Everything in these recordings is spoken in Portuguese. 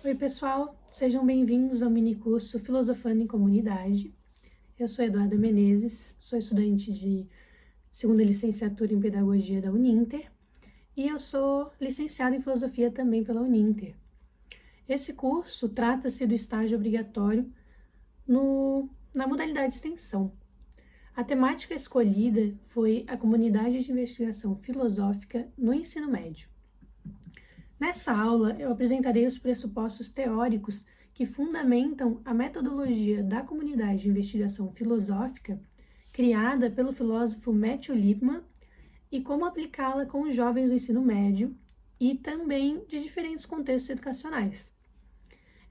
Oi, pessoal, sejam bem-vindos ao minicurso Filosofando em Comunidade. Eu sou Eduarda Menezes, sou estudante de segunda licenciatura em Pedagogia da Uninter e eu sou licenciada em Filosofia também pela Uninter. Esse curso trata-se do estágio obrigatório na modalidade de extensão. A temática escolhida foi a comunidade de investigação filosófica no ensino médio. Nessa aula, eu apresentarei os pressupostos teóricos que fundamentam a metodologia da comunidade de investigação filosófica criada pelo filósofo Matthew Lipman e como aplicá-la com os jovens do ensino médio e também de diferentes contextos educacionais.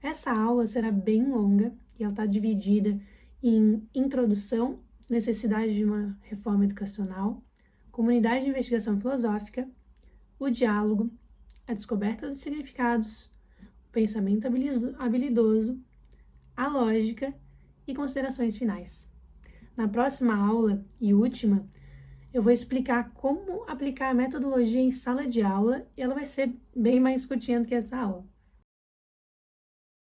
Essa aula será bem longa e ela está dividida em introdução, necessidade de uma reforma educacional, comunidade de investigação filosófica, o diálogo, a descoberta dos significados, o pensamento habilidoso, a lógica e considerações finais. Na próxima aula e última, eu vou explicar como aplicar a metodologia em sala de aula e ela vai ser bem mais curtinha do que essa aula.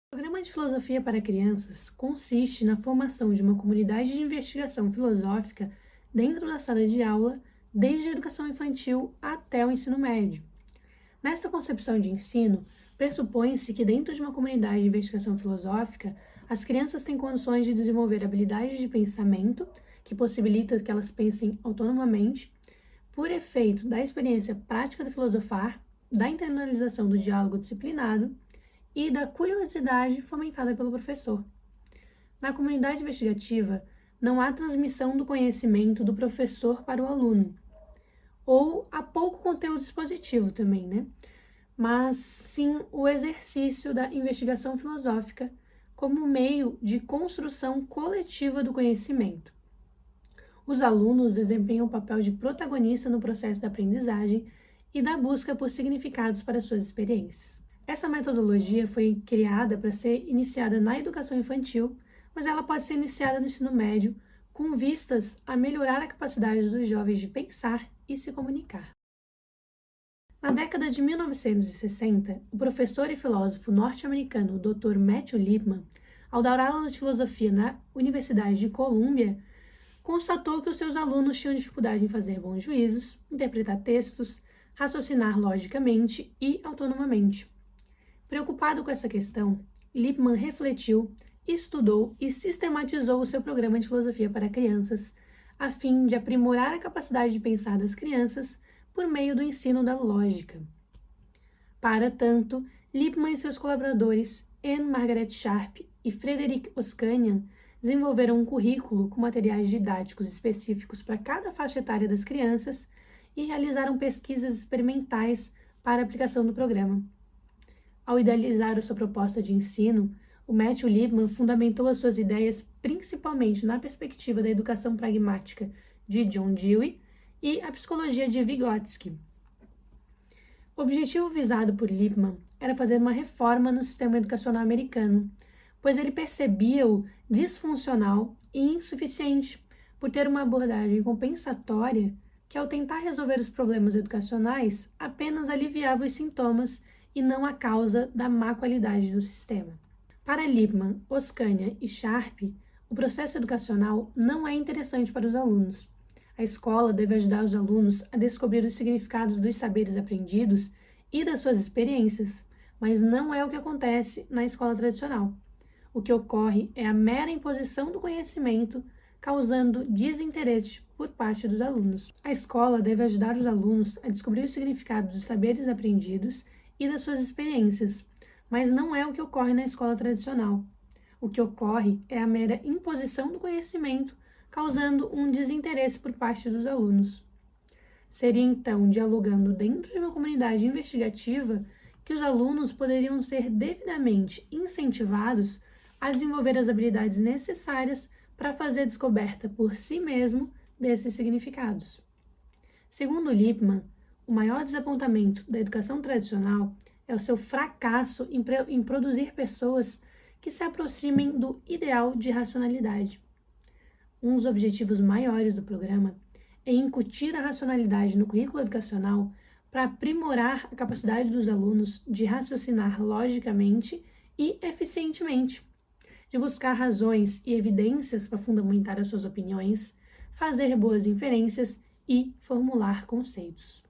O programa de filosofia para crianças consiste na formação de uma comunidade de investigação filosófica dentro da sala de aula, desde a educação infantil até o ensino médio. Nesta concepção de ensino, pressupõe-se que dentro de uma comunidade de investigação filosófica, as crianças têm condições de desenvolver habilidades de pensamento, que possibilita que elas pensem autonomamente, por efeito da experiência prática de filosofar, da internalização do diálogo disciplinado e da curiosidade fomentada pelo professor. Na comunidade investigativa, não há transmissão do conhecimento do professor para o aluno, ou há pouco conteúdo expositivo também, né? Mas sim o exercício da investigação filosófica como meio de construção coletiva do conhecimento. Os alunos desempenham o papel de protagonista no processo da aprendizagem e da busca por significados para suas experiências. Essa metodologia foi criada para ser iniciada na educação infantil, mas ela pode ser iniciada no ensino médio, com vistas a melhorar a capacidade dos jovens de pensar e se comunicar. Na década de 1960, o professor e filósofo norte-americano Dr. Matthew Lipman, ao dar aulas de filosofia na Universidade de Colômbia, constatou que os seus alunos tinham dificuldade em fazer bons juízos, interpretar textos, raciocinar logicamente e autonomamente. Preocupado com essa questão, Lipman refletiu, estudou e sistematizou o seu programa de filosofia para crianças, a fim de aprimorar a capacidade de pensar das crianças por meio do ensino da lógica. Para tanto, Lipman e seus colaboradores Anne Margaret Sharp e Frederick Oskanian desenvolveram um currículo com materiais didáticos específicos para cada faixa etária das crianças e realizaram pesquisas experimentais para a aplicação do programa. Ao idealizar a sua proposta de ensino, o Matthew Lipman fundamentou as suas ideias principalmente na perspectiva da educação pragmática de John Dewey e a psicologia de Vygotsky. O objetivo visado por Lipman era fazer uma reforma no sistema educacional americano, pois ele percebia-o disfuncional e insuficiente por ter uma abordagem compensatória que, ao tentar resolver os problemas educacionais, apenas aliviava os sintomas e não a causa da má qualidade do sistema. Para Lipman, Oskanian e Sharp, o processo educacional não é interessante para os alunos. A escola deve ajudar os alunos a descobrir os significados dos saberes aprendidos e das suas experiências, mas não é o que acontece na escola tradicional. O que ocorre é a mera imposição do conhecimento, causando desinteresse por parte dos alunos. A escola deve ajudar os alunos a descobrir os significados dos saberes aprendidos e das suas experiências, mas não é o que ocorre na escola tradicional. O que ocorre é a mera imposição do conhecimento, causando um desinteresse por parte dos alunos. Seria então dialogando dentro de uma comunidade investigativa que os alunos poderiam ser devidamente incentivados a desenvolver as habilidades necessárias para fazer a descoberta por si mesmo desses significados. Segundo Lipman, o maior desapontamento da educação tradicional é o seu fracasso em produzir pessoas que se aproximem do ideal de racionalidade. Um dos objetivos maiores do programa é incutir a racionalidade no currículo educacional para aprimorar a capacidade dos alunos de raciocinar logicamente e eficientemente, de buscar razões e evidências para fundamentar as suas opiniões, fazer boas inferências e formular conceitos.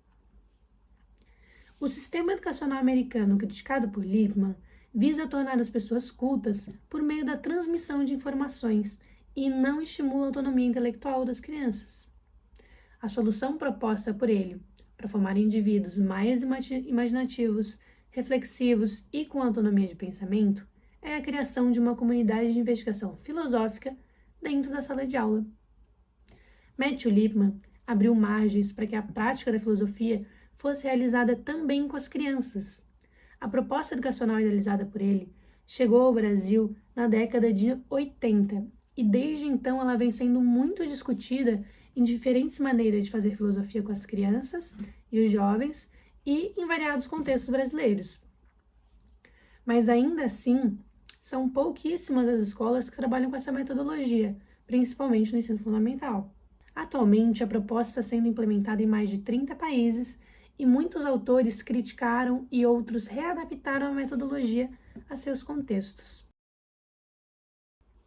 O sistema educacional americano criticado por Lippmann visa tornar as pessoas cultas por meio da transmissão de informações e não estimula a autonomia intelectual das crianças. A solução proposta por ele para formar indivíduos mais imaginativos, reflexivos e com autonomia de pensamento é a criação de uma comunidade de investigação filosófica dentro da sala de aula. Matthew Lippmann abriu margens para que a prática da filosofia fosse realizada também com as crianças. A proposta educacional idealizada por ele chegou ao Brasil na década de 80 e desde então ela vem sendo muito discutida em diferentes maneiras de fazer filosofia com as crianças e os jovens e em variados contextos brasileiros. Mas ainda assim, são pouquíssimas as escolas que trabalham com essa metodologia, principalmente no ensino fundamental. Atualmente, a proposta está sendo implementada em mais de 30 países e muitos autores criticaram e outros readaptaram a metodologia a seus contextos.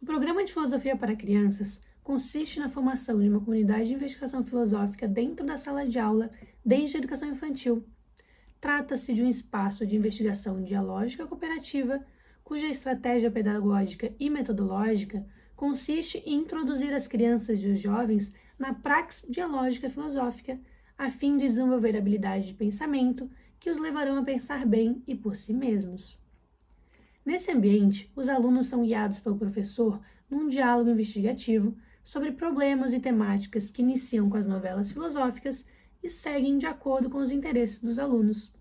O programa de filosofia para crianças consiste na formação de uma comunidade de investigação filosófica dentro da sala de aula desde a educação infantil. Trata-se de um espaço de investigação dialógica cooperativa, cuja estratégia pedagógica e metodológica consiste em introduzir as crianças e os jovens na praxis dialógica filosófica, a fim de desenvolver habilidades de pensamento que os levarão a pensar bem e por si mesmos. Nesse ambiente, os alunos são guiados pelo professor num diálogo investigativo sobre problemas e temáticas que iniciam com as novelas filosóficas e seguem de acordo com os interesses dos alunos.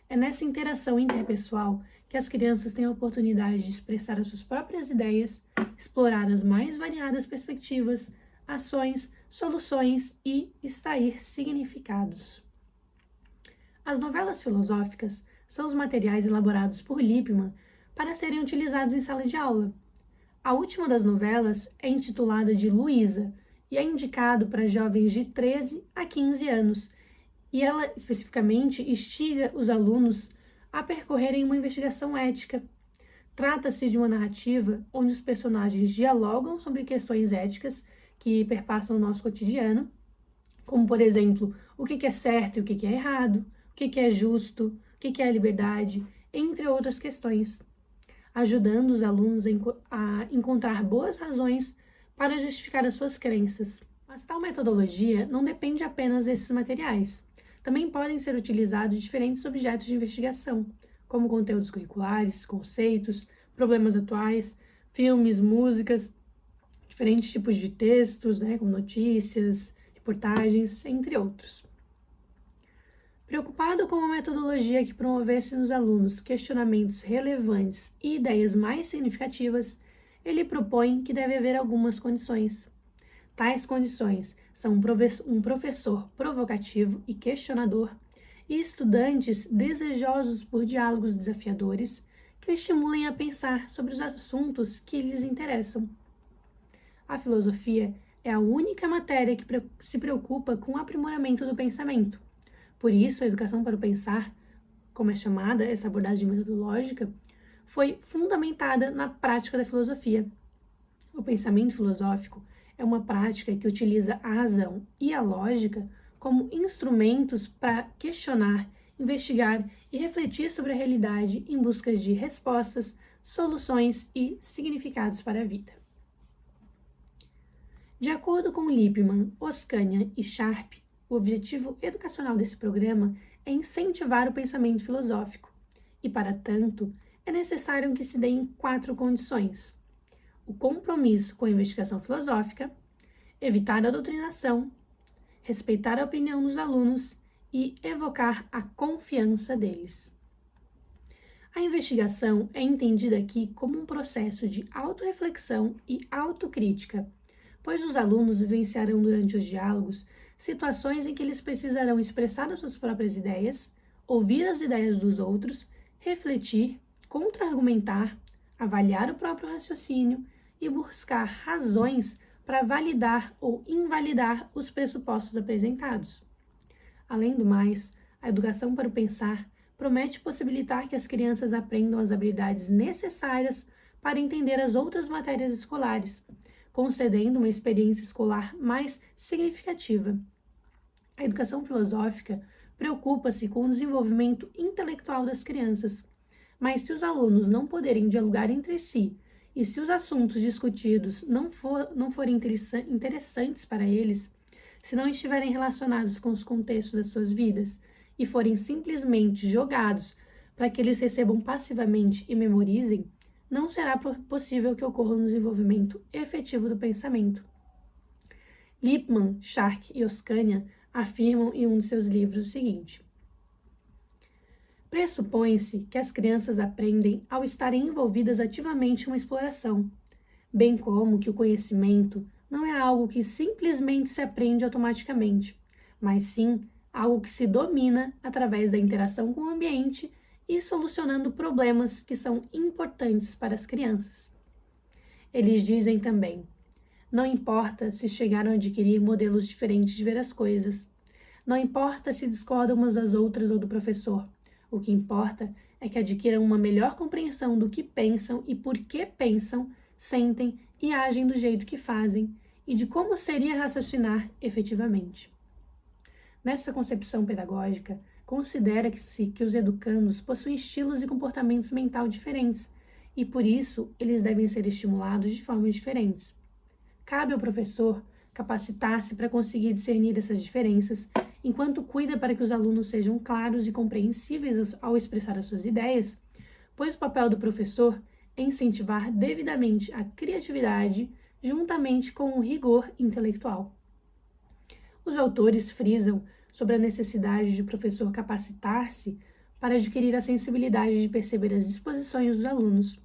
É nessa interação interpessoal que as crianças têm a oportunidade de expressar as suas próprias ideias, explorar as mais variadas perspectivas, ações, soluções e extrair significados. As novelas filosóficas são os materiais elaborados por Lippmann para serem utilizados em sala de aula. A última das novelas é intitulada de Luísa e é indicado para jovens de 13 a 15 anos, e ela especificamente instiga os alunos a percorrerem uma investigação ética. Trata-se de uma narrativa onde os personagens dialogam sobre questões éticas que perpassam o nosso cotidiano, como, por exemplo, o que é certo e o que é errado, o que é justo, o que é a liberdade, entre outras questões, ajudando os alunos a encontrar boas razões para justificar as suas crenças. Mas tal metodologia não depende apenas desses materiais. Também podem ser utilizados diferentes objetos de investigação, como conteúdos curriculares, conceitos, problemas atuais, filmes, músicas, diferentes tipos de textos, como notícias, reportagens, entre outros. Preocupado com uma metodologia que promovesse nos alunos questionamentos relevantes e ideias mais significativas, ele propõe que deve haver algumas condições. Tais condições são um professor provocativo e questionador e estudantes desejosos por diálogos desafiadores que o estimulem a pensar sobre os assuntos que lhes interessam. A filosofia é a única matéria que se preocupa com o aprimoramento do pensamento. Por isso, a educação para o pensar, como é chamada essa abordagem metodológica, foi fundamentada na prática da filosofia. O pensamento filosófico é uma prática que utiliza a razão e a lógica como instrumentos para questionar, investigar e refletir sobre a realidade em busca de respostas, soluções e significados para a vida. De acordo com Lippmann, Oskanian e Sharp, o objetivo educacional desse programa é incentivar o pensamento filosófico e, para tanto, é necessário que se deem 4 condições: o compromisso com a investigação filosófica, evitar a doutrinação, respeitar a opinião dos alunos e evocar a confiança deles. A investigação é entendida aqui como um processo de autorreflexão e autocrítica, pois os alunos vivenciarão durante os diálogos situações em que eles precisarão expressar as suas próprias ideias, ouvir as ideias dos outros, refletir, contra-argumentar, avaliar o próprio raciocínio e buscar razões para validar ou invalidar os pressupostos apresentados. Além do mais, a educação para o pensar promete possibilitar que as crianças aprendam as habilidades necessárias para entender as outras matérias escolares, concedendo uma experiência escolar mais significativa. A educação filosófica preocupa-se com o desenvolvimento intelectual das crianças, mas se os alunos não poderem dialogar entre si e se os assuntos discutidos não forem interessantes para eles, se não estiverem relacionados com os contextos das suas vidas e forem simplesmente jogados para que eles recebam passivamente e memorizem, não será possível que ocorra um desenvolvimento efetivo do pensamento. Lippmann, Shark e Oskania afirmam em um de seus livros o seguinte: pressupõe-se que as crianças aprendem ao estarem envolvidas ativamente em uma exploração, bem como que o conhecimento não é algo que simplesmente se aprende automaticamente, mas sim algo que se domina através da interação com o ambiente e solucionando problemas que são importantes para as crianças. Eles dizem também: não importa se chegaram a adquirir modelos diferentes de ver as coisas, não importa se discordam umas das outras ou do professor, o que importa é que adquiram uma melhor compreensão do que pensam e por que pensam, sentem e agem do jeito que fazem, e de como seria raciocinar efetivamente. Nessa concepção pedagógica, considera-se que os educandos possuem estilos e comportamentos mentais diferentes, e por isso eles devem ser estimulados de formas diferentes. Cabe ao professor capacitar-se para conseguir discernir essas diferenças, enquanto cuida para que os alunos sejam claros e compreensíveis ao expressar as suas ideias, pois o papel do professor é incentivar devidamente a criatividade juntamente com o rigor intelectual. Os autores frisam sobre a necessidade de o professor capacitar-se para adquirir a sensibilidade de perceber as disposições dos alunos.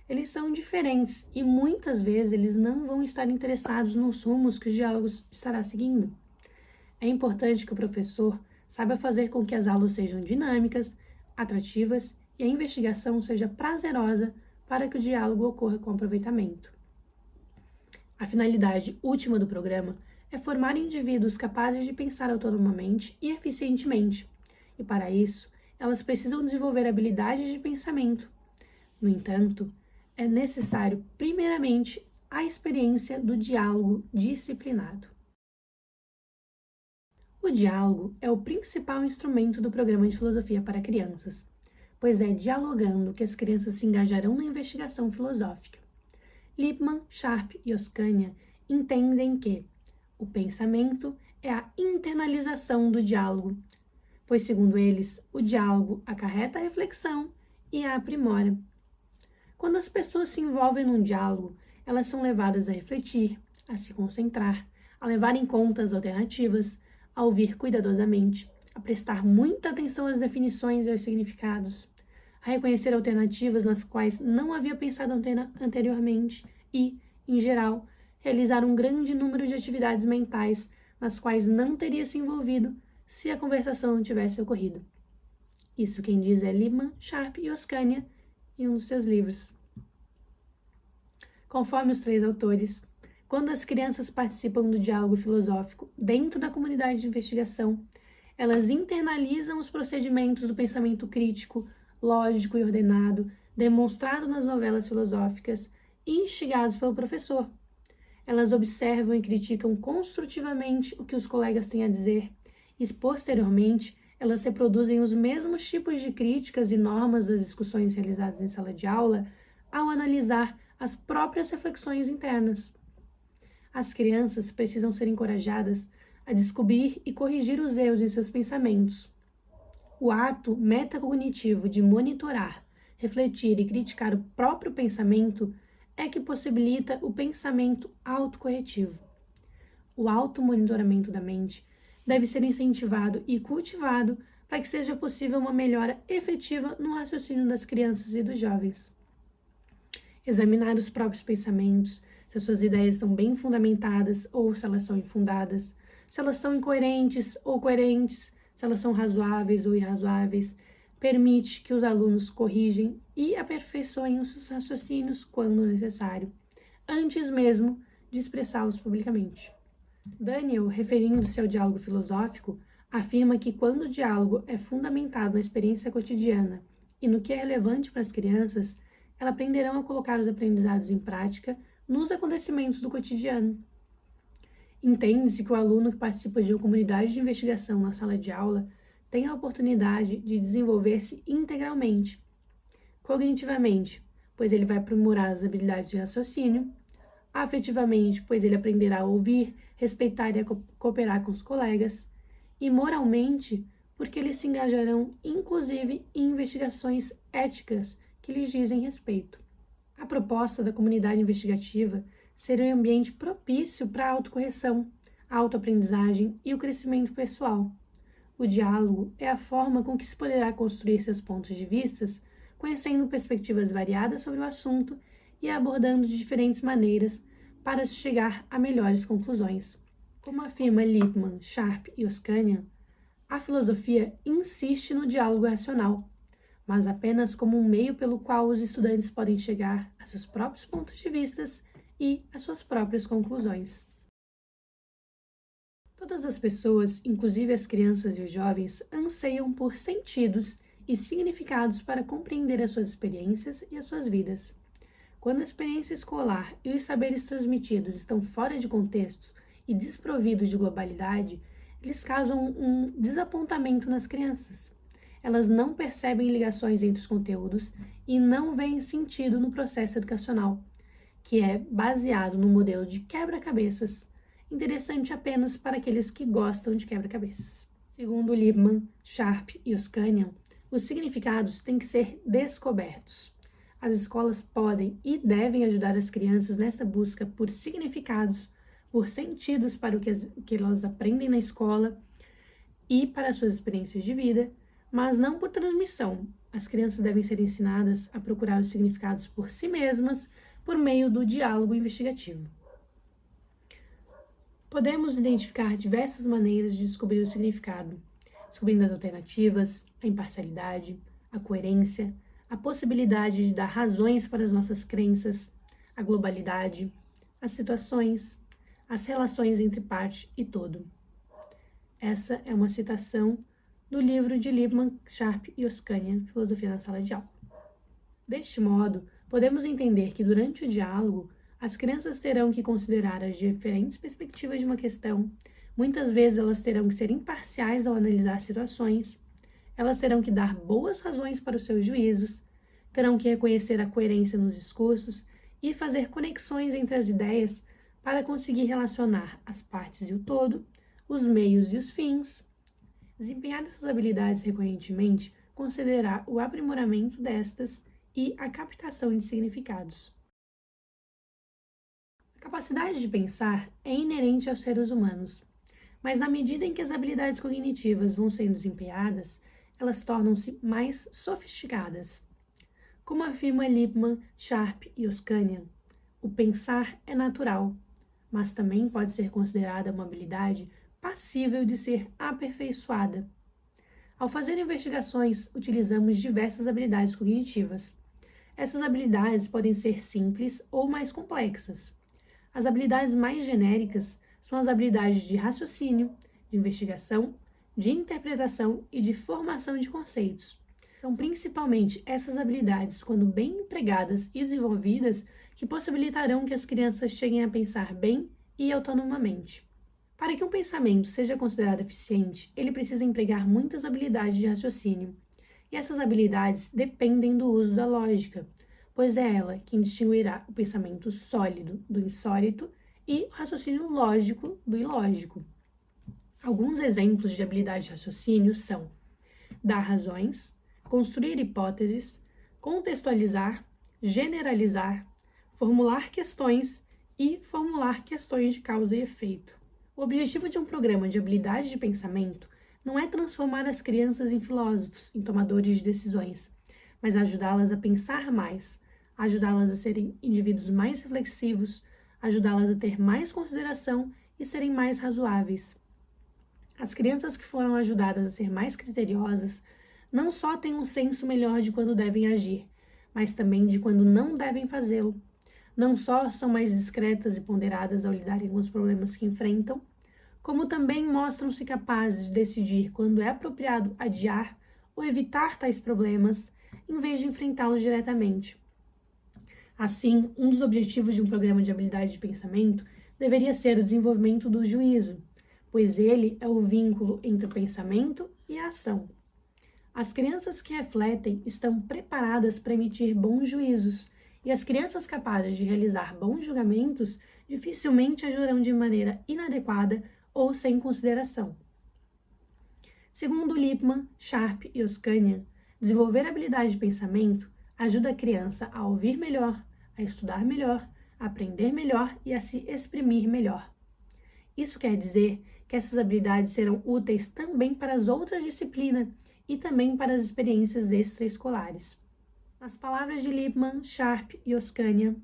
Eles são diferentes e muitas vezes eles não vão estar interessados nos rumos que os diálogos estará seguindo. É importante que o professor saiba fazer com que as aulas sejam dinâmicas, atrativas e a investigação seja prazerosa para que o diálogo ocorra com aproveitamento. A finalidade última do programa é formar indivíduos capazes de pensar autonomamente e eficientemente, e para isso, elas precisam desenvolver habilidades de pensamento. No entanto, é necessário, primeiramente, a experiência do diálogo disciplinado. O diálogo é o principal instrumento do programa de filosofia para crianças, pois é dialogando que as crianças se engajarão na investigação filosófica. Lippmann, Sharp e Oskania entendem que o pensamento é a internalização do diálogo, pois, segundo eles, o diálogo acarreta a reflexão e a aprimora. Quando as pessoas se envolvem num diálogo, elas são levadas a refletir, a se concentrar, a levar em conta as alternativas, a ouvir cuidadosamente, a prestar muita atenção às definições e aos significados, a reconhecer alternativas nas quais não havia pensado anteriormente e, em geral, realizar um grande número de atividades mentais nas quais não teria se envolvido se a conversação não tivesse ocorrido. Isso quem diz é Lippmann, Sharp e Oskania em um dos seus livros. Conforme os três autores, quando as crianças participam do diálogo filosófico dentro da comunidade de investigação, elas internalizam os procedimentos do pensamento crítico, lógico e ordenado, demonstrado nas novelas filosóficas e instigados pelo professor. Elas observam e criticam construtivamente o que os colegas têm a dizer e, posteriormente, elas reproduzem os mesmos tipos de críticas e normas das discussões realizadas em sala de aula ao analisar as próprias reflexões internas. As crianças precisam ser encorajadas a descobrir e corrigir os erros em seus pensamentos. O ato metacognitivo de monitorar, refletir e criticar o próprio pensamento é que possibilita o pensamento autocorretivo. O automonitoramento da mente deve ser incentivado e cultivado para que seja possível uma melhora efetiva no raciocínio das crianças e dos jovens. Examinar os próprios pensamentos, se as suas ideias estão bem fundamentadas ou se elas são infundadas, se elas são incoerentes ou coerentes, se elas são razoáveis ou irrazoáveis, permite que os alunos corrigem e aperfeiçoem os seus raciocínios quando necessário, antes mesmo de expressá-los publicamente. Daniel, referindo-se ao diálogo filosófico, Afirma que quando o diálogo é fundamentado na experiência cotidiana e no que é relevante para as crianças, elas aprenderão a colocar os aprendizados em prática nos acontecimentos do cotidiano. Entende-se que o aluno que participa de uma comunidade de investigação na sala de aula tem a oportunidade de desenvolver-se integralmente, cognitivamente, pois ele vai aprimorar as habilidades de raciocínio, afetivamente, pois ele aprenderá a ouvir, respeitar e a cooperar com os colegas, e moralmente, porque eles se engajarão, inclusive, em investigações éticas que lhes dizem respeito. A proposta da comunidade investigativa seria um ambiente propício para a autocorreção, a autoaprendizagem e o crescimento pessoal. O diálogo é a forma com que se poderá construir seus pontos de vista, conhecendo perspectivas variadas sobre o assunto e abordando de diferentes maneiras para chegar a melhores conclusões. Como afirma Lippmann, Sharp e Oskanian, a filosofia insiste no diálogo racional, mas apenas como um meio pelo qual os estudantes podem chegar a seus próprios pontos de vista e às suas próprias conclusões. Todas as pessoas, inclusive as crianças e os jovens, anseiam por sentidos e significados para compreender as suas experiências e as suas vidas. Quando a experiência escolar e os saberes transmitidos estão fora de contexto e desprovidos de globalidade, eles causam um desapontamento nas crianças. Elas não percebem ligações entre os conteúdos e não veem sentido no processo educacional, que é baseado no modelo de quebra-cabeças, interessante apenas para aqueles que gostam de quebra-cabeças. Segundo Lippmann, Sharp e Oskanian, os significados têm que ser descobertos. As escolas podem e devem ajudar as crianças nessa busca por significados, por sentidos para o que elas aprendem na escola e para as suas experiências de vida, mas não por transmissão. As crianças devem ser ensinadas a procurar os significados por si mesmas por meio do diálogo investigativo. Podemos identificar diversas maneiras de descobrir o significado, descobrindo as alternativas, a imparcialidade, a coerência, a possibilidade de dar razões para as nossas crenças, a globalidade, as situações, as relações entre parte e todo. Essa é uma citação do livro de Lippmann, Sharp e Oskanian, Filosofia na Sala de Aula. Deste modo, podemos entender que durante o diálogo, as crianças terão que considerar as diferentes perspectivas de uma questão, muitas vezes elas terão que ser imparciais ao analisar situações, elas terão que dar boas razões para os seus juízos, terão que reconhecer a coerência nos discursos e fazer conexões entre as ideias para conseguir relacionar as partes e o todo, os meios e os fins. Desempenhar essas habilidades recorrentemente considerará o aprimoramento destas e a captação de significados. A capacidade de pensar é inerente aos seres humanos, mas na medida em que as habilidades cognitivas vão sendo desempenhadas, elas tornam-se mais sofisticadas. Como afirma Lippmann, Sharp e Oskanian, o pensar é natural, mas também pode ser considerada uma habilidade passível de ser aperfeiçoada. Ao fazer investigações, utilizamos diversas habilidades cognitivas. Essas habilidades podem ser simples ou mais complexas. As habilidades mais genéricas são as habilidades de raciocínio, de investigação, de interpretação e de formação de conceitos. São principalmente essas habilidades, quando bem empregadas e desenvolvidas, que possibilitarão que as crianças cheguem a pensar bem e autonomamente. Para que um pensamento seja considerado eficiente, ele precisa empregar muitas habilidades de raciocínio. E essas habilidades dependem do uso da lógica, pois é ela quem distinguirá o pensamento sólido do insólito e o raciocínio lógico do ilógico. Alguns exemplos de habilidade de raciocínio são dar razões, construir hipóteses, contextualizar, generalizar, formular questões e formular questões de causa e efeito. O objetivo de um programa de habilidade de pensamento não é transformar as crianças em filósofos, em tomadores de decisões, mas ajudá-las a pensar mais, ajudá-las a serem indivíduos mais reflexivos, ajudá-las a ter mais consideração e serem mais razoáveis. As crianças que foram ajudadas a ser mais criteriosas não só têm um senso melhor de quando devem agir, mas também de quando não devem fazê-lo. Não só são mais discretas e ponderadas ao lidarem com os problemas que enfrentam, como também mostram-se capazes de decidir quando é apropriado adiar ou evitar tais problemas, em vez de enfrentá-los diretamente. Assim, um dos objetivos de um programa de habilidade de pensamento deveria ser o desenvolvimento do juízo, pois ele é o vínculo entre o pensamento e a ação. As crianças que refletem estão preparadas para emitir bons juízos, e as crianças capazes de realizar bons julgamentos dificilmente agirão de maneira inadequada ou sem consideração. Segundo Lippmann, Sharp e Oskanian, desenvolver a habilidade de pensamento ajuda a criança a ouvir melhor, a estudar melhor, a aprender melhor e a se exprimir melhor. Isso quer dizer que essas habilidades serão úteis também para as outras disciplinas e também para as experiências extraescolares. Nas palavras de Lippmann, Sharp e Oskanian,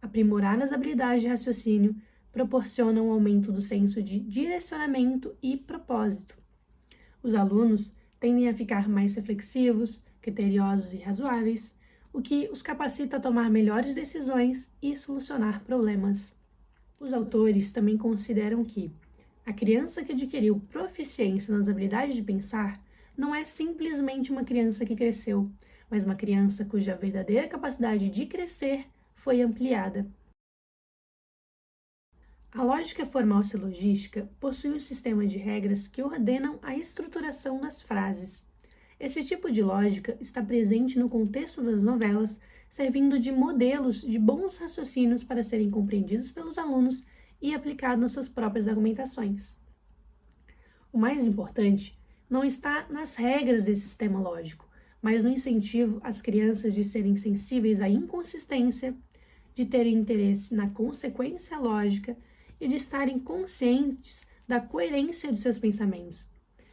aprimorar as habilidades de raciocínio proporciona um aumento do senso de direcionamento e propósito. Os alunos tendem a ficar mais reflexivos, criteriosos e razoáveis, o que os capacita a tomar melhores decisões e solucionar problemas. Os autores também consideram que a criança que adquiriu proficiência nas habilidades de pensar não é simplesmente uma criança que cresceu, mas uma criança cuja verdadeira capacidade de crescer foi ampliada. A lógica formal silogística possui um sistema de regras que ordenam a estruturação das frases. Esse tipo de lógica está presente no contexto das novelas, servindo de modelos de bons raciocínios para serem compreendidos pelos alunos e aplicados nas suas próprias argumentações. O mais importante não está nas regras desse sistema lógico, mas no incentivo às crianças de serem sensíveis à inconsistência, de terem interesse na consequência lógica e de estarem conscientes da coerência dos seus pensamentos,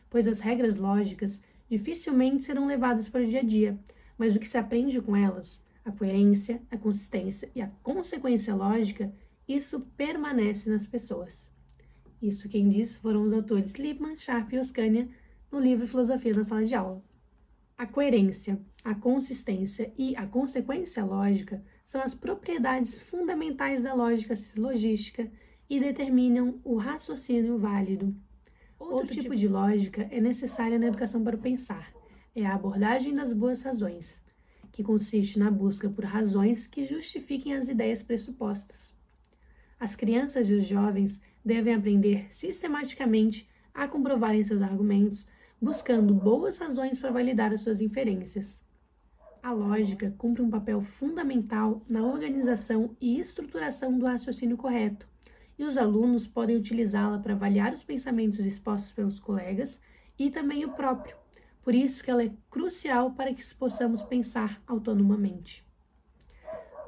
pois as regras lógicas dificilmente serão levadas para o dia a dia, mas o que se aprende com elas, a coerência, a consistência e a consequência lógica, isso permanece nas pessoas. Isso quem disse foram os autores Lippmann, Sharp e Oskanian no livro Filosofia na Sala de Aula. A coerência, a consistência e a consequência lógica são as propriedades fundamentais da lógica silogística e determinam o raciocínio válido. Outro tipo de lógica é necessária na educação para o pensar. É a abordagem das boas razões, que consiste na busca por razões que justifiquem as ideias pressupostas. As crianças e os jovens devem aprender sistematicamente a comprovarem seus argumentos, buscando boas razões para validar as suas inferências. A lógica cumpre um papel fundamental na organização e estruturação do raciocínio correto, e os alunos podem utilizá-la para avaliar os pensamentos expostos pelos colegas e também o próprio. Por isso que ela é crucial para que possamos pensar autonomamente.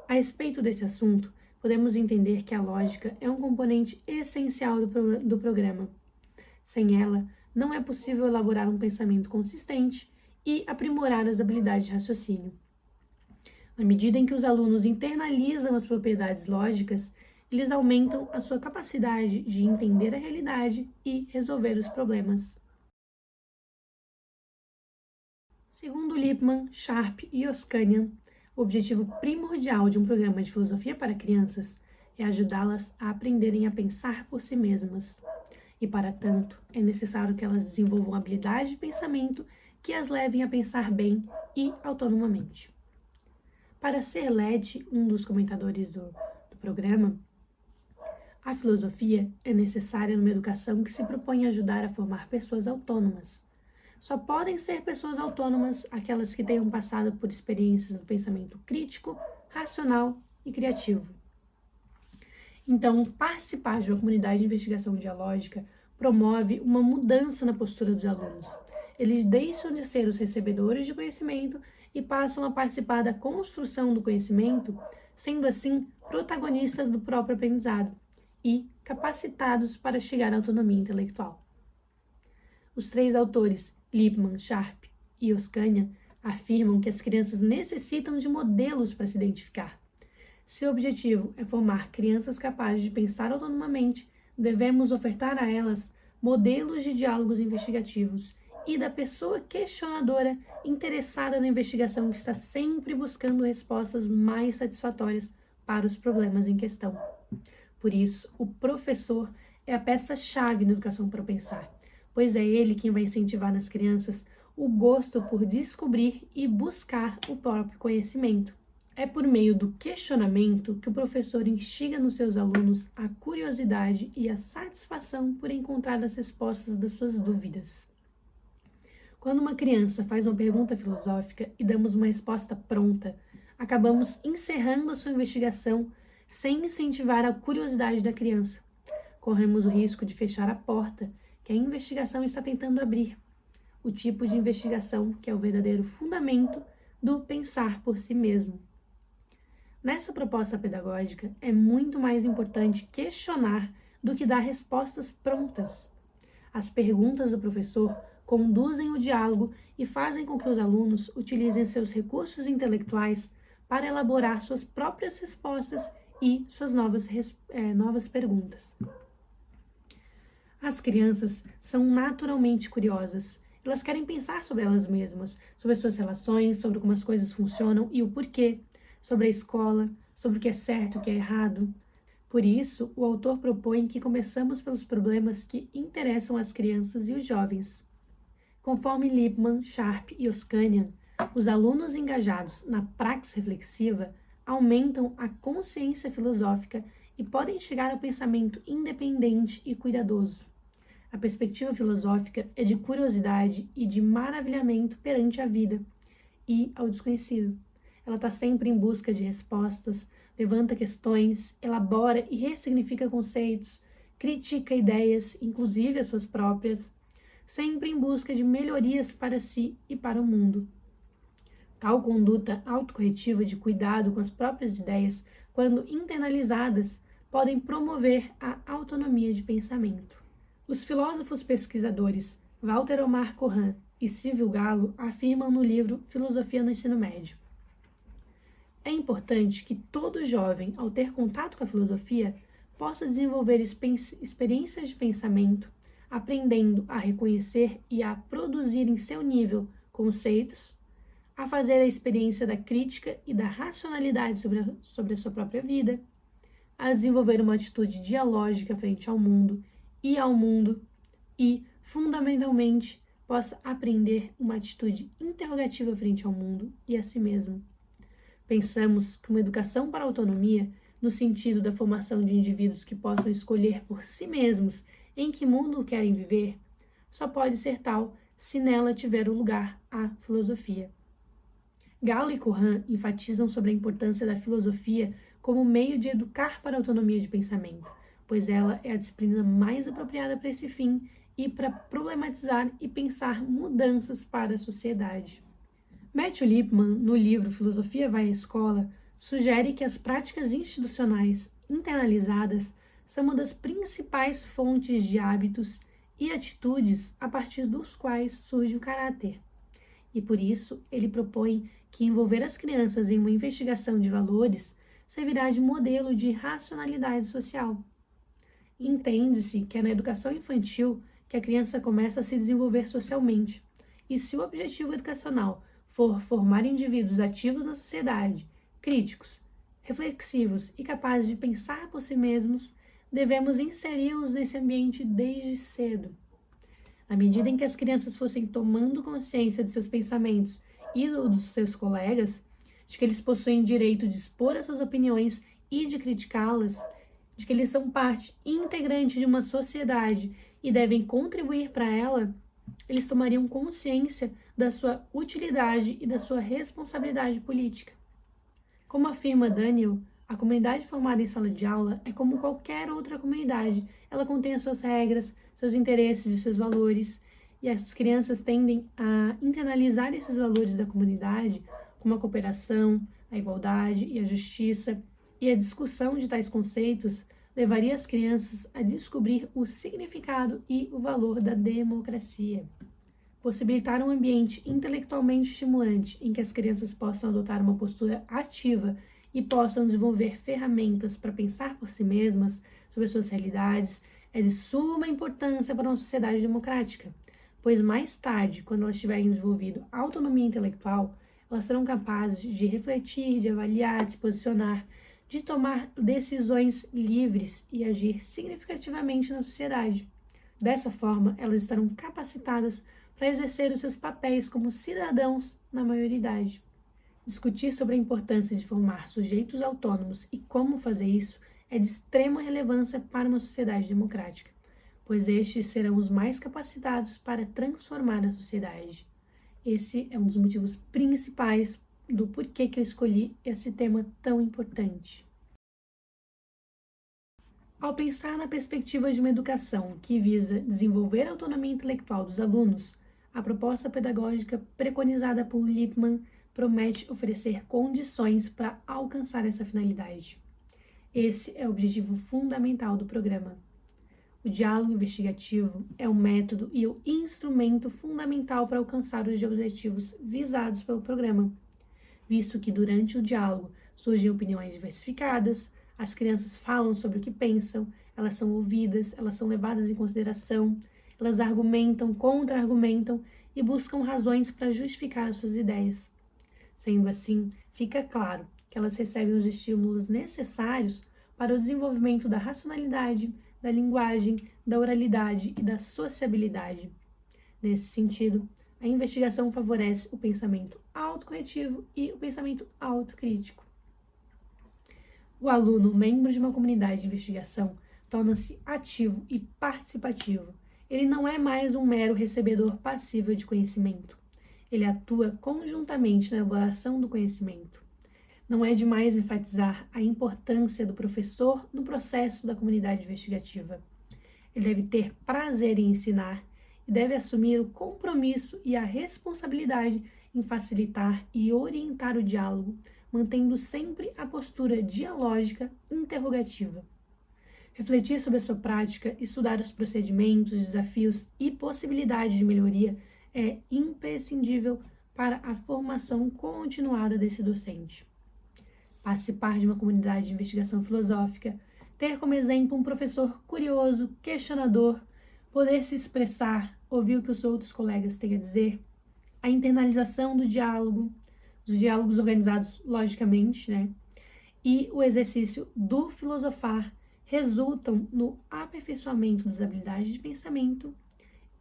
A respeito desse assunto, podemos entender que a lógica é um componente essencial do programa. Sem ela, não é possível elaborar um pensamento consistente e aprimorar as habilidades de raciocínio. Na medida em que os alunos internalizam as propriedades lógicas, eles aumentam a sua capacidade de entender a realidade e resolver os problemas. Segundo Lippmann, Sharp e Oskanian, o objetivo primordial de um programa de filosofia para crianças é ajudá-las a aprenderem a pensar por si mesmas. E, para tanto, é necessário que elas desenvolvam habilidades de pensamento que as levem a pensar bem e autonomamente. Para Serlete, um dos comentadores do programa, a filosofia é necessária numa educação que se propõe a ajudar a formar pessoas autônomas. Só podem ser pessoas autônomas aquelas que tenham passado por experiências do pensamento crítico, racional e criativo. Então, participar de uma comunidade de investigação dialógica promove uma mudança na postura dos alunos. Eles deixam de ser os recebedores de conhecimento e passam a participar da construção do conhecimento, sendo assim protagonistas do próprio aprendizado e capacitados para chegar à autonomia intelectual. Os três autores, Lippmann, Sharp e Oskanian, afirmam que as crianças necessitam de modelos para se identificar. Se o objetivo é formar crianças capazes de pensar autonomamente, devemos ofertar a elas modelos de diálogos investigativos e da pessoa questionadora interessada na investigação que está sempre buscando respostas mais satisfatórias para os problemas em questão. Por isso, o professor é a peça-chave na educação para o pensar, pois é ele quem vai incentivar nas crianças o gosto por descobrir e buscar o próprio conhecimento. É por meio do questionamento que o professor instiga nos seus alunos a curiosidade e a satisfação por encontrar as respostas das suas dúvidas. Quando uma criança faz uma pergunta filosófica e damos uma resposta pronta, acabamos encerrando a sua investigação sem incentivar a curiosidade da criança. Corremos o risco de fechar a porta que a investigação está tentando abrir, o tipo de investigação que é o verdadeiro fundamento do pensar por si mesmo. Nessa proposta pedagógica, é muito mais importante questionar do que dar respostas prontas. As perguntas do professor conduzem o diálogo e fazem com que os alunos utilizem seus recursos intelectuais para elaborar suas próprias respostas e suas novas perguntas. As crianças são naturalmente curiosas. Elas querem pensar sobre elas mesmas, sobre as suas relações, sobre como as coisas funcionam e o porquê, sobre a escola, sobre o que é certo e o que é errado. Por isso, o autor propõe que começamos pelos problemas que interessam as crianças e os jovens. Conforme Lippmann, Sharp e Oskanian, os alunos engajados na praxis reflexiva aumentam a consciência filosófica e podem chegar ao pensamento independente e cuidadoso. A perspectiva filosófica é de curiosidade e de maravilhamento perante a vida e ao desconhecido. Ela está sempre em busca de respostas, levanta questões, elabora e ressignifica conceitos, critica ideias, inclusive as suas próprias, sempre em busca de melhorias para si e para o mundo. Tal conduta autocorretiva de cuidado com as próprias ideias, quando internalizadas, podem promover a autonomia de pensamento. Os filósofos pesquisadores Walter Omar Cohan e Silvio Gallo afirmam no livro Filosofia no Ensino Médio: é importante que todo jovem, ao ter contato com a filosofia, possa desenvolver experiências de pensamento, aprendendo a reconhecer e a produzir em seu nível conceitos, a fazer a experiência da crítica e da racionalidade sobre a sua própria vida, a desenvolver uma atitude dialógica frente ao mundo e, fundamentalmente, possa aprender uma atitude interrogativa frente ao mundo e a si mesmo. Pensamos que uma educação para a autonomia, no sentido da formação de indivíduos que possam escolher por si mesmos em que mundo querem viver, só pode ser tal se nela tiver o lugar a filosofia. Gallo e Cohan enfatizam sobre a importância da filosofia como meio de educar para a autonomia de pensamento, pois ela é a disciplina mais apropriada para esse fim e para problematizar e pensar mudanças para a sociedade. Matthew Lipman, no livro Filosofia vai à Escola, sugere que as práticas institucionais internalizadas são uma das principais fontes de hábitos e atitudes a partir dos quais surge o caráter. E por isso, ele propõe que envolver as crianças em uma investigação de valores servirá de modelo de racionalidade social. Entende-se que é na educação infantil que a criança começa a se desenvolver socialmente, e se o objetivo educacional for formar indivíduos ativos na sociedade, críticos, reflexivos e capazes de pensar por si mesmos, devemos inseri-los nesse ambiente desde cedo. À medida em que as crianças fossem tomando consciência de seus pensamentos e dos seus colegas, de que eles possuem direito de expor as suas opiniões e de criticá-las, de que eles são parte integrante de uma sociedade e devem contribuir para ela, eles tomariam consciência da sua utilidade e da sua responsabilidade política. Como afirma Daniel, a comunidade formada em sala de aula é como qualquer outra comunidade. Ela contém as suas regras, seus interesses e seus valores, e as crianças tendem a internalizar esses valores da comunidade, como a cooperação, a igualdade e a justiça, e a discussão de tais conceitos levaria as crianças a descobrir o significado e o valor da democracia. Possibilitar um ambiente intelectualmente estimulante em que as crianças possam adotar uma postura ativa e possam desenvolver ferramentas para pensar por si mesmas sobre as suas realidades é de suma importância para uma sociedade democrática, pois mais tarde, quando elas tiverem desenvolvido autonomia intelectual, elas serão capazes de refletir, de avaliar, de se posicionar, de tomar decisões livres e agir significativamente na sociedade. Dessa forma, elas estarão capacitadas para exercer os seus papéis como cidadãos na maioridade. Discutir sobre a importância de formar sujeitos autônomos e como fazer isso é de extrema relevância para uma sociedade democrática, pois estes serão os mais capacitados para transformar a sociedade. Esse é um dos motivos principais do porquê que eu escolhi esse tema tão importante. Ao pensar na perspectiva de uma educação que visa desenvolver a autonomia intelectual dos alunos, a proposta pedagógica preconizada por Lippmann promete oferecer condições para alcançar essa finalidade. Esse é o objetivo fundamental do programa. O diálogo investigativo é o método e o instrumento fundamental para alcançar os objetivos visados pelo programa, visto que durante o diálogo surgem opiniões diversificadas, as crianças falam sobre o que pensam, elas são ouvidas, elas são levadas em consideração, elas argumentam, contra-argumentam e buscam razões para justificar as suas ideias. Sendo assim, fica claro que elas recebem os estímulos necessários para o desenvolvimento da racionalidade, da linguagem, da oralidade e da sociabilidade. Nesse sentido, a investigação favorece o pensamento autocorretivo e o pensamento autocrítico. O aluno, membro de uma comunidade de investigação, torna-se ativo e participativo. Ele não é mais um mero recebedor passivo de conhecimento. Ele atua conjuntamente na elaboração do conhecimento. Não é demais enfatizar a importância do professor no processo da comunidade investigativa. Ele deve ter prazer em ensinar e deve assumir o compromisso e a responsabilidade em facilitar e orientar o diálogo, mantendo sempre a postura dialógica interrogativa. Refletir sobre a sua prática, estudar os procedimentos, desafios e possibilidades de melhoria é imprescindível para a formação continuada desse docente. Participar de uma comunidade de investigação filosófica, ter como exemplo um professor curioso, questionador, poder se expressar, ouvir o que os outros colegas têm a dizer, a internalização do diálogo, os diálogos organizados logicamente, e o exercício do filosofar resultam no aperfeiçoamento das habilidades de pensamento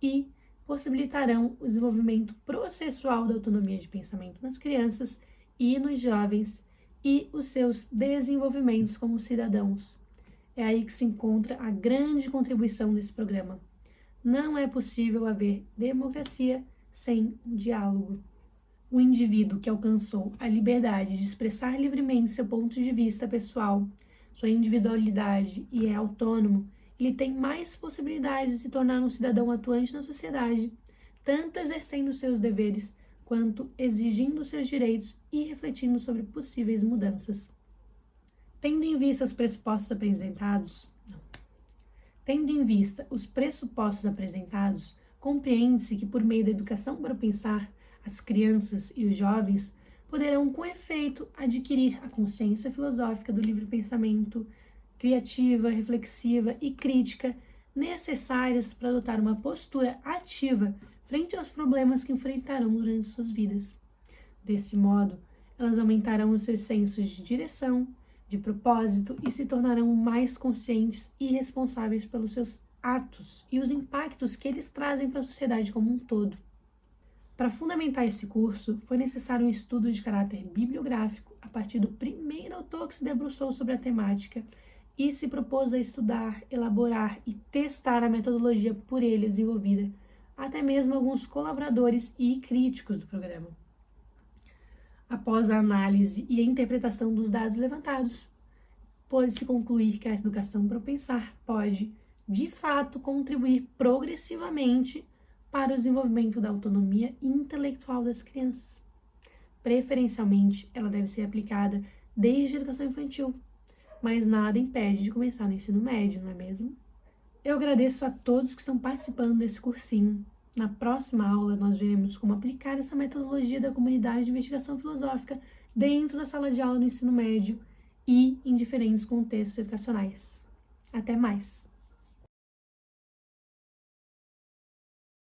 e possibilitarão o desenvolvimento processual da autonomia de pensamento nas crianças e nos jovens e os seus desenvolvimentos como cidadãos. É aí que se encontra a grande contribuição desse programa. Não é possível haver democracia sem um diálogo. O indivíduo que alcançou a liberdade de expressar livremente seu ponto de vista pessoal, sua individualidade e é autônomo, ele tem mais possibilidades de se tornar um cidadão atuante na sociedade, tanto exercendo seus deveres quanto exigindo seus direitos e refletindo sobre possíveis mudanças. Tendo em vista os pressupostos apresentados, compreende-se que por meio da educação para o pensar, as crianças e os jovens poderão, com efeito, adquirir a consciência filosófica do livre pensamento, criativa, reflexiva e crítica necessárias para adotar uma postura ativa frente aos problemas que enfrentarão durante suas vidas. Desse modo, elas aumentarão os seus sensos de direção, de propósito e se tornarão mais conscientes e responsáveis pelos seus atos e os impactos que eles trazem para a sociedade como um todo. Para fundamentar esse curso, foi necessário um estudo de caráter bibliográfico a partir do primeiro autor que se debruçou sobre a temática e se propôs a estudar, elaborar e testar a metodologia por ele desenvolvida, até mesmo alguns colaboradores e críticos do programa. Após a análise e a interpretação dos dados levantados, pôde-se concluir que a educação para o pensar pode, de fato, contribuir progressivamente para o desenvolvimento da autonomia intelectual das crianças. Preferencialmente, ela deve ser aplicada desde a educação infantil, mas nada impede de começar no ensino médio, não é mesmo? Eu agradeço a todos que estão participando desse cursinho. Na próxima aula, nós veremos como aplicar essa metodologia da comunidade de investigação filosófica dentro da sala de aula do ensino médio e em diferentes contextos educacionais. Até mais!